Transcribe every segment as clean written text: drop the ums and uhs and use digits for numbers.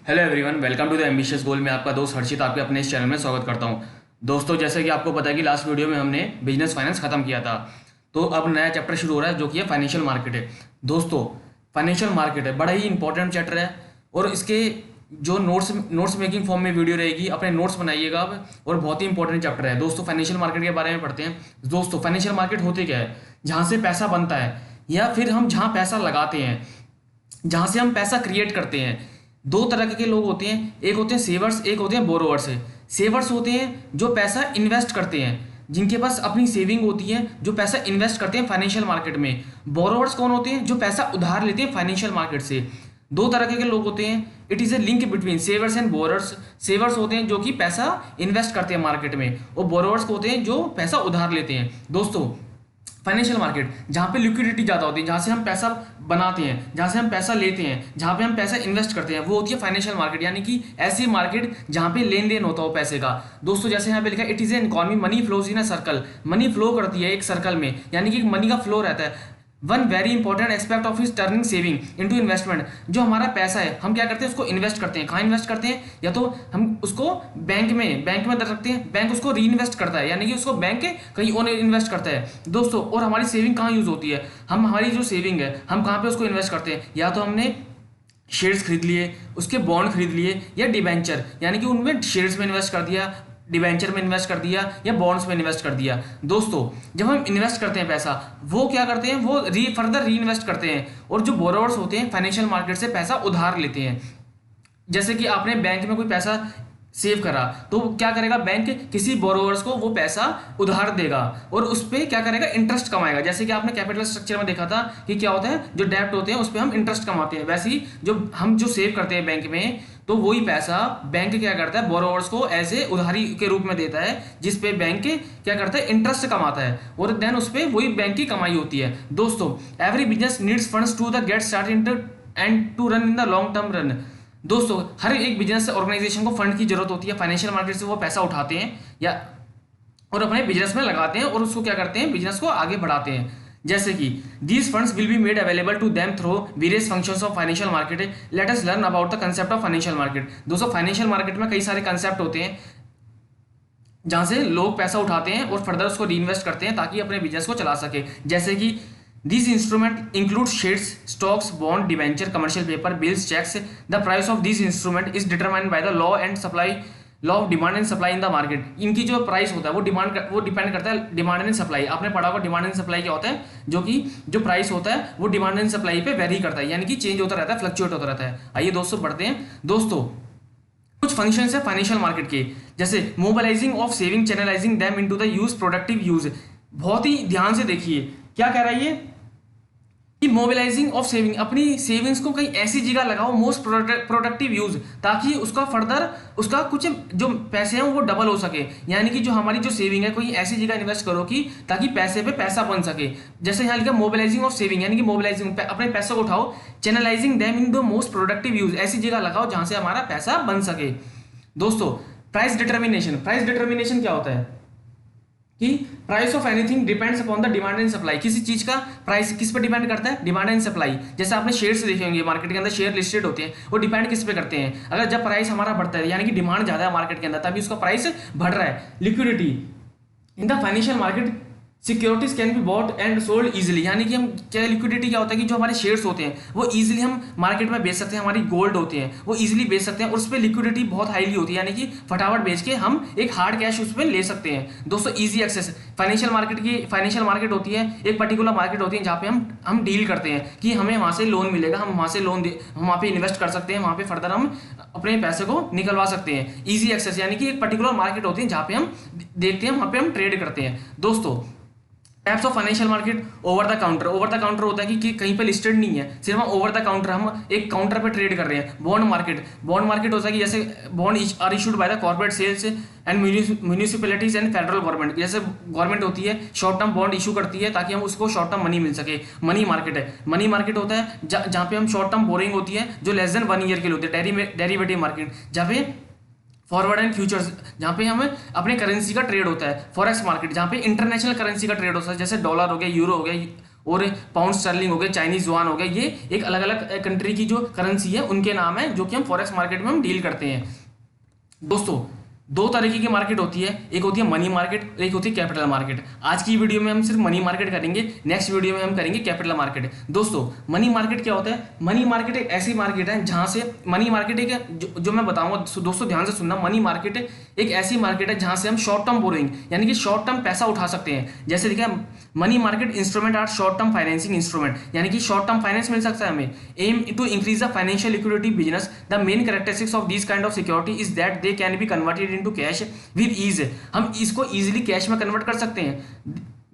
Hello everyone, welcome to the ambitious goal में आपका दोस्त हर्षित आपके अपने इस चैनल में स्वागत करता हूं। दोस्तों, जैसे कि आपको पता है कि लास्ट वीडियो में हमने बिजनेस फाइनेंस खत्म किया था, तो अब नया चैप्टर शुरू हो रहा है जो कि है फाइनेंशियल मार्केट है। दोस्तों, फाइनेंशियल मार्केट है बड़ा ही इंपॉर्टेंट चैप्टर है और इसके जो नोट्स मेकिंग फॉर्म में वीडियो रहेगी, अपने नोट्स बनाइएगा आप। और बहुत ही इंपॉर्टेंट चैप्टर है दोस्तों। फाइनेंशियल मार्केट के बारे में पढ़ते हैं। दोस्तों, फाइनेंशियल मार्केट होते क्या है? जहाँ से पैसा बनता है या फिर हम जहाँ पैसा लगाते हैं, जहां से हम पैसा क्रिएट करते हैं। दो तरह के लोग होते हैं, एक होते हैं सेवर्स, एक होते हैं बोरोवर्स। सेवर्स होते हैं जो पैसा इन्वेस्ट करते हैं, जिनके पास अपनी सेविंग होती है, जो पैसा इन्वेस्ट करते हैं फाइनेंशियल मार्केट में। बोरोवर्स कौन होते हैं? जो पैसा उधार लेते हैं फाइनेंशियल मार्केट से। दो तरह के लोग होते हैं। It is a link between savers and borrowers. Savers होते हैं जो कि पैसा इन्वेस्ट करते हैं मार्केट में, और बोरोवर्स होते हैं जो पैसा उधार लेते हैं। दोस्तों, फाइनेंशियल मार्केट जहाँ पे लिक्विडिटी ज़्यादा होती है, जहाँ से हम पैसा बनाते हैं, जहाँ से हम पैसा लेते हैं, जहाँ पे हम पैसा इन्वेस्ट करते हैं, वो होती है फाइनेंशियल मार्केट। यानी कि ऐसी मार्केट जहाँ पे लेन देन होता हो पैसे का। दोस्तों, जैसे यहाँ पे लिखा है, it is an economy, money flows in a circle. Money flow करती है एक सर्कल में, यानी कि मनी का फ्लो रहता है। One very important aspect of is turning saving into investment. जो हमारा पैसा है, हम क्या करते हैं? उसको इन्वेस्ट करते हैं। कहाँ इन्वेस्ट करते हैं? या तो हम उसको बैंक में रखते हैं, बैंक उसको री इन्वेस्ट करता है, यानी कि उसको बैंक कहीं और इन्वेस्ट करता है। दोस्तों, और हमारी सेविंग कहाँ यूज होती है? हम हमारी जो सेविंग है, हम कहाँ पे उसको इन्वेस्ट करते हैं? या तो हमने शेयर्स खरीद लिए, उसके बॉन्ड खरीद लिए, या डिबेंचर, यानी कि उनमें शेयर्स में इन्वेस्ट कर दिया, डिबेंचर में इन्वेस्ट कर दिया, या बॉन्ड्स में इन्वेस्ट कर दिया। दोस्तों, जब हम इन्वेस्ट करते हैं पैसा, वो क्या करते हैं? वो फर्दर री इन्वेस्ट करते हैं। और जो बोरोवर्स होते हैं फाइनेंशियल मार्केट से पैसा उधार लेते हैं। जैसे कि आपने बैंक में कोई पैसा सेव करा, तो क्या करेगा? बैंक किसी बोरोवर्स को वो पैसा उधार देगा और उस पर क्या करेगा? इंटरेस्ट कमाएगा। जैसे कि आपने कैपिटल स्ट्रक्चर में देखा था कि क्या होता है, जो डेब्ट होते हैं उस पर हम इंटरेस्ट कमाते हैं। वैसे ही जो सेव करते हैं बैंक में, तो वही पैसा बैंक क्या करता है? बोरोवर्स को ऐसे उधारी के रूप में देता है, जिस पे बैंक क्या करता है? इंटरेस्ट कमाता है, और देन उस पर वही बैंक की कमाई होती है। दोस्तों, every business needs funds to the get start and to run in the long term run. दोस्तों, हर एक बिजनेस ऑर्गेनाइजेशन को फंड की जरूरत होती है। फाइनेंशियल मार्केट से वो पैसा उठाते हैं या और अपने बिजनेस में लगाते हैं, और उसको क्या करते हैं? बिजनेस को आगे बढ़ाते हैं। जैसे कि these funds will be made available to them through various functions of financial market. Let us learn about the concept of financial market. दोस्तों, फाइनेंशियल मार्केट में कई सारे कंसेप्ट होते हैं जहां से लोग पैसा उठाते हैं और फर्दर उसको री इन्वेस्ट करते हैं ताकि अपने बिजनेस को चला सके। जैसे कि These instruments include shares, stocks, bond, debenture, commercial paper, bills, checks. The price of these instruments is determined by the law of demand and supply in the market. इनकी जो प्राइस होता है वो डिपेंड करता है डिमांड एंड सप्लाई। आपने पढ़ा होगा डिमांड एंड सप्लाई क्या होता है, जो कि जो प्राइस होता है वो डिमांड एंड सप्लाई पे वेरी करता है, यानी कि चेंज होता रहता है, फ्लक्चुएट होता रहता है। आइए दोस्तों बढ़ते हैं। दोस्तों, कुछ फंक्शंस है फाइनेंशियल मार्केट के, जैसे mobilising of saving, channelising them into the use productive use. बहुत ही ध्यान से देखिए क्या कह रहा है ये, कि मोबिलाइजिंग ऑफ सेविंग, अपनी सेविंग्स को कहीं ऐसी जगह लगाओ, मोस्ट प्रोडक्टिव यूज, ताकि उसका फर्दर उसका कुछ जो पैसे हैं वो डबल हो सके। यानी कि जो हमारी जो सेविंग है कोई ऐसी जगह इन्वेस्ट करो कि ताकि पैसे पे पैसा बन सके। जैसे यहाँ लिखा मोबिलाइजिंग ऑफ सेविंग, यानी कि मोबिलाइजिंग अपने पैसे को उठाओ, channelising them in the most productive use, ऐसी जगह लगाओ जहां से हमारा पैसा बन सके। दोस्तों, प्राइस डिटर्मिनेशन क्या होता है कि price of anything depends upon the demand and supply. किसी चीज का प्राइस किस पर डिपेंड करता है? Demand and supply. जैसे आपने शेयर से देखे होंगे, मार्केट के अंदर शेयर लिस्टेड होते हैं, वो डिपेंड किस पे करते हैं? अगर जब प्राइस हमारा बढ़ता है, यानी कि डिमांड ज्यादा है मार्केट के अंदर, तभी उसका प्राइस बढ़ रहा है। Liquidity in the financial market, securities can be bought and sold easily, यानी कि हम क्या, लिक्विडिटी क्या होता है कि जो हमारे शेयर्स होते हैं वो इजीली हम मार्केट में बेच सकते हैं। हमारी गोल्ड होते हैं वो इजीली बेच सकते हैं, और उस पर लिक्विडिटी बहुत हाईली होती है, यानी कि फटाफट बेच के हम एक हार्ड कैश उस पर ले सकते हैं। दोस्तों, इजी एक्सेस फाइनेंशियल मार्केट होती है, एक पर्टिकुलर मार्केट होती है जहाँ पे हम डील करते हैं कि हमें वहाँ से लोन मिलेगा, हम वहाँ से लोन हम वहाँ पे इन्वेस्ट कर सकते हैं, वहाँ पे फर्दर हम अपने पैसे को निकलवा सकते हैं। इजी एक्सेस, यानी कि एक पर्टिकुलर मार्केट होती है जहाँ पे हम देखते हैं, वहाँ पे हम ट्रेड करते हैं। दोस्तों, types of financial market, over the counter होता है कि कहीं पे लिस्टेड नहीं है, सिर्फ हम ओवर द काउंटर, हम एक काउंटर पे ट्रेड कर रहे हैं। बॉन्ड मार्केट होता है कि जैसे bond are issued by the corporate sales and municipalities and federal government. जैसे गवर्नमेंट होती है शॉर्ट टर्म बॉन्ड इशू करती है ताकि हम उसको शॉर्ट टर्म मनी मिल सके। मनी मार्केट होता है जहाँ पे हम शॉर्ट टर्म बोरिंग होती है जो लेस देन 1 ईयर के लिए होती है। डेरिवेटिव मार्केट, जहाँ पे फॉरवर्ड एंड फ्यूचर्स, जहाँ पे हमें अपने करेंसी का ट्रेड होता है। फॉरेक्स मार्केट, जहाँ पे इंटरनेशनल करेंसी का ट्रेड होता है, जैसे डॉलर हो गया, यूरो हो गया, और पाउंड स्टर्लिंग हो गया, चाइनीज युआन हो गया, ये एक अलग अलग कंट्री की जो करेंसी है उनके नाम है, जो कि हम फॉरेक्स मार्केट में हम डील करते हैं। दोस्तों दो तरीके की मार्केट होती है, एक होती है मनी मार्केट, एक होती है कैपिटल मार्केट। आज की वीडियो में हम सिर्फ मनी मार्केट करेंगे, नेक्स्ट वीडियो में हम करेंगे कैपिटल मार्केट। दोस्तों मनी मार्केट क्या होता है? मनी मार्केट एक ऐसी मार्केट है जहां से मनी मार्केट एक जो मैं बताऊंगा दोस्तों ध्यान से सुनना। मनी मार्केट एक ऐसी मार्केट है जहां से हम शॉर्ट टर्म बोरोइंग यानी कि शॉर्ट टर्म पैसा उठा सकते हैं। जैसे देखिए money market instrument are short term financing instrument, यानी कि शॉर्ट टर्म फाइनेंस मिल सकता है हमें। Aim to increase the financial liquidity business, the main characteristics of this kind of security is that they can be converted into cash with ease. हम इसको easily cash में convert कर सकते हैं,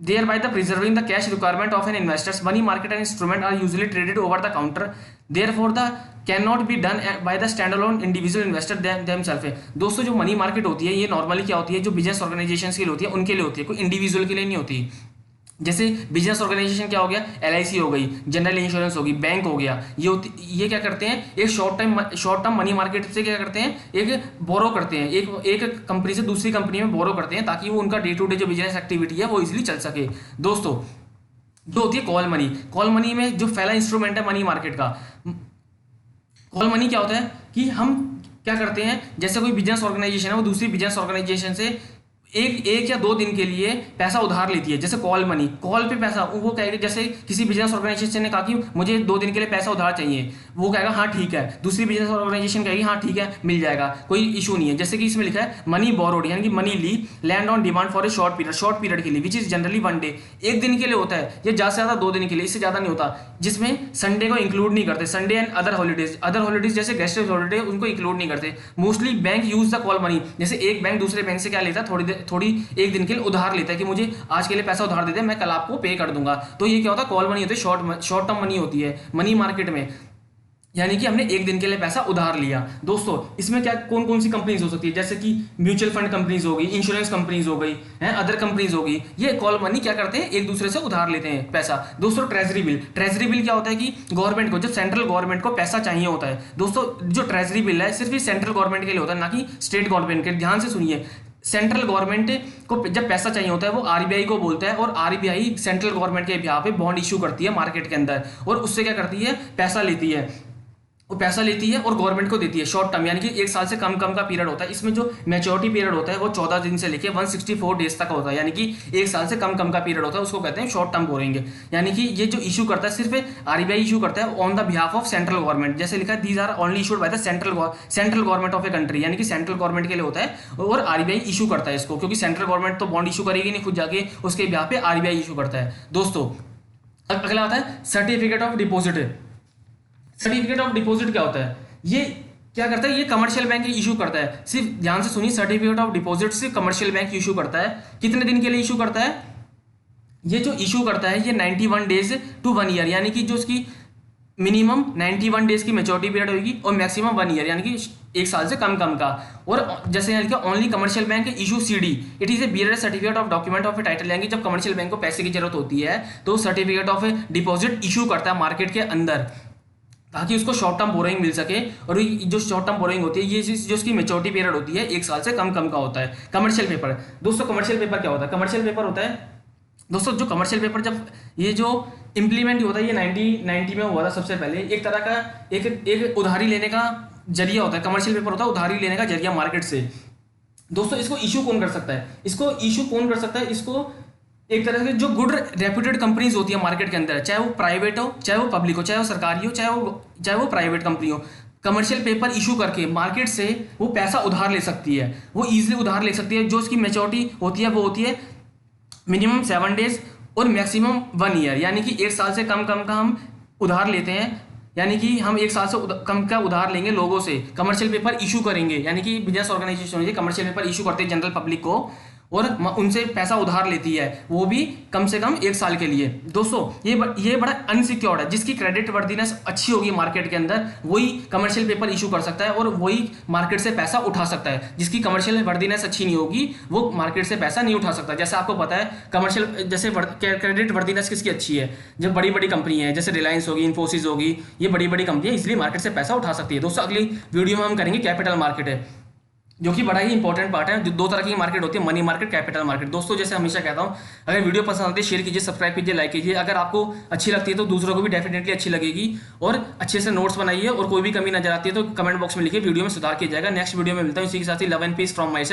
thereby the preserving the cash requirement of an investors. Money market and instrument are usually traded over the counter, therefore the cannot be done by the standalone individual investor themselves. दोस्तों जो money market होती है ये normally क्या होती है, जो business organisation के लिए होती है उनके लिए होती है, कोई इंडिविजुअल के लिए नहीं होती। जैसे बिजनेस ऑर्गेनाइजेशन क्या हो गया, LIC हो गई, जनरल इंश्योरेंस होगी, बैंक हो गया, ये क्या करते हैं, एक शॉर्ट टर्म मनी मार्केट से क्या करते हैं, एक बोरो करते हैं, एक कंपनी से दूसरी कंपनी में बोरो करते हैं ताकि वो उनका डे टू डे जो बिजनेस एक्टिविटी है वो इजीली चल सके। दोस्तों जो होती है कॉल मनी में जो पहला इंस्ट्रूमेंट है मनी मार्केट का, कॉल मनी क्या होता है कि हम क्या करते हैं, जैसे कोई बिजनेस ऑर्गेनाइजेशन है वो दूसरी बिजनेस ऑर्गेनाइजेशन से एक या दो दिन के लिए पैसा उधार लेती है। जैसे कॉल मनी, कॉल पे पैसा वो कहेगा, जैसे किसी बिजनेस ऑर्गेनाइजेशन ने कहा कि मुझे 2 दिन के लिए पैसा उधार चाहिए, वो कहेगा हाँ ठीक है, दूसरी बिजनेस ऑर्गेनाइजेशन कहेगी हाँ ठीक है मिल जाएगा, कोई इशू नहीं है। जैसे कि इसमें लिखा है मनी बोरोड यानी कि मनी ली lend on demand for a short period के लिए विच इज जनरली 1 डे, एक दिन के लिए होता है, ये ज़्यादा से ज़्यादा 2 दिन के लिए, इससे ज़्यादा नहीं होता, जिसमें संडे को इंक्लूड नहीं करते, संडे एंड अदर हॉलीडेज जैसे गेस्टेड हॉलीडे उनको इंक्लूड नहीं करते। Mostly bank use the call money, जैसे एक बैंक दूसरे बैंक से क्या लेता है, थोड़ी एक दिन के लिए उधार लेता है कि मुझे आज के लिए पैसा उधार दे दे, मैं कल आपको पे कर दूंगा। तो ये क्या होता है, कॉल मनी होती है, शॉर्ट टर्म मनी होती है मनी मार्केट में, यानी कि हमने एक दिन के लिए पैसा उधार लिया। दोस्तों इसमें क्या कौन कौन सी कंपनीज हो सकती है, जैसे कि म्यूचुअल फंड कंपनीज हो गई, इंश्योरेंस कंपनीज हो गई हैं, अदर कंपनीज हो गई, ये कॉल मनी क्या करते हैं, एक दूसरे से उधार लेते हैं पैसा। दोस्तों ट्रेजरी बिल क्या होता है कि गवर्नमेंट को, जब सेंट्रल गवर्नमेंट को पैसा चाहिए होता है, दोस्तों जो ट्रेजरी बिल है सिर्फ सेंट्रल गवर्नमेंट के लिए होता है, ना कि स्टेट गवर्नमेंट के। ध्यान से सुनिए, सेंट्रल गवर्नमेंट को जब पैसा चाहिए होता है वो RBI को बोलता है, और RBI सेंट्रल गवर्नमेंट के बिहाफ पे बॉन्ड इशू करती है मार्केट के अंदर, और उससे क्या करती है, पैसा लेती है, वो पैसा लेती है और गवर्नमेंट को देती है शॉर्ट टर्म, यानी कि 1 साल से कम का पीरियड होता है। इसमें जो मैच्योरिटी पीरियड होता है वो 14 दिन से लेके 164 डेज तक होता है, यानी कि 1 साल से कम का पीरियड होता है, उसको कहते हैं शॉर्ट टर्म बोरोइंग। यानी कि ये जो इशू करता है सिर्फ RBI इशू करता है on the behalf of central government, जैसे लिखा है these are only issued by the central government of a country, यानी कि सेंट्रल गवर्नमेंट के लिए होता है और RBI इशू करता है इसको, क्योंकि सेंट्रल गवर्नमेंट तो बॉन्ड इशू करेगी नहीं खुद जाके, उसके बिहाफ पे RBI इशू करता है। दोस्तों अगला आता है certificate of deposit. Certificate of deposit क्या होता है, ये क्या करता है, ये कमर्शियल बैंक इशू करता है। सिर्फ ध्यान से सुनिए, सर्टिफिकेट ऑफ डिपॉजिट सिर्फ कमर्शियल बैंक इशू करता है। कितने दिन के लिए इशू करता है, ये जो इशू करता है ये 91 डेज टू 1 ईयर, यानी कि जो इसकी मिनिमम 91 डेज की मैच्योरिटी पीरियड होगी और मैक्सिमम 1 ईयर, यानी कि 1 साल से कम का। और जैसे यहाँ लिखा only commercial bank issue CD, it is A bearer certificate of document of A title, यानी जब कमर्शियल बैंक को पैसे की जरूरत होती है तो सर्टिफिकेट ऑफ डिपॉजिट इशू करता है मार्केट के अंदर, ताकि उसको शॉर्ट टर्म बोरोइंग मिल सके। और जो शॉर्ट टर्म बोरोइंग होती है ये जो उसकी मैच्योरिटी पीरियड होती है 1 साल से कम का होता है। कमर्शियल पेपर, दोस्तों कमर्शियल पेपर क्या होता है, कमर्शियल पेपर होता है दोस्तों, जो कमर्शियल पेपर जब ये जो इम्प्लीमेंट होता है ये 1990 में हुआ था सबसे पहले, एक तरह का एक उधारी लेने का जरिया होता है, कमर्शियल पेपर होता है उधारी लेने का जरिया मार्केट से। दोस्तों इसको इशू कौन कर सकता है, इसको एक तरह से जो गुड रेप्यूटेड कंपनीज होती है मार्केट के अंदर, चाहे वो प्राइवेट हो, चाहे वो पब्लिक हो, चाहे वो सरकारी हो, चाहे वो प्राइवेट कंपनी हो, कमर्शियल पेपर इशू करके मार्केट से वो पैसा उधार ले सकती है, वो इजीली उधार ले सकती है। जो उसकी मैच्योरिटी होती है वो होती है मिनिमम 7 डेज और मैक्सिमम 1 ईयर, यानी कि 1 साल से कम का हम उधार लेते हैं, यानी कि हम 1 साल से कम का उधार लेंगे लोगों से, कमर्शियल पेपर इशू करेंगे, यानी कि business organisation commercial paper issue करते हैं जनरल पब्लिक को और उनसे पैसा उधार लेती है, वो भी कम से कम 1 साल के लिए। दोस्तों ये बड़ा अनसिक्योर्ड है, जिसकी क्रेडिट वर्दीनेस अच्छी होगी मार्केट के अंदर वही कमर्शियल पेपर इशू कर सकता है और वही मार्केट से पैसा उठा सकता है। जिसकी कमर्शियल वर्दीनेस अच्छी नहीं होगी वो मार्केट से पैसा नहीं उठा सकता। जैसे आपको पता है कमर्शियल जैसे क्रेडिट वर्दीनेस किसकी अच्छी है, जब बड़ी बड़ी कंपनी है जैसे रिलायंस होगी, इन्फोसिस होगी, ये बड़ी बड़ी कंपनी है इसलिए मार्केट से पैसा उठा सकती है। दोस्तों अगली वीडियो में हम करेंगे कैपिटल मार्केट है। जो कि बड़ा ही इंपॉर्टेंट पार्ट है। जो दो तरह की मार्केट होती है, मनी मार्केट, कैपिटल मार्केट। दोस्तों जैसे हमेशा कहता हूं, अगर वीडियो पसंद आती है शेयर कीजिए, सब्सक्राइब कीजिए, लाइक कीजिए। अगर आपको अच्छी लगती है तो दूसरों को भी डेफिनेटली अच्छी लगेगी। और अच्छे से नोट्स बनाइए, और कोई भी कमी नजर आती है तो कमेंट बॉक्स में लिखिए, वीडियो में सुधार किया जाएगा। नेक्स्ट वीडियो में मिलता हूं, इसी के साथ ही love and peace from my side.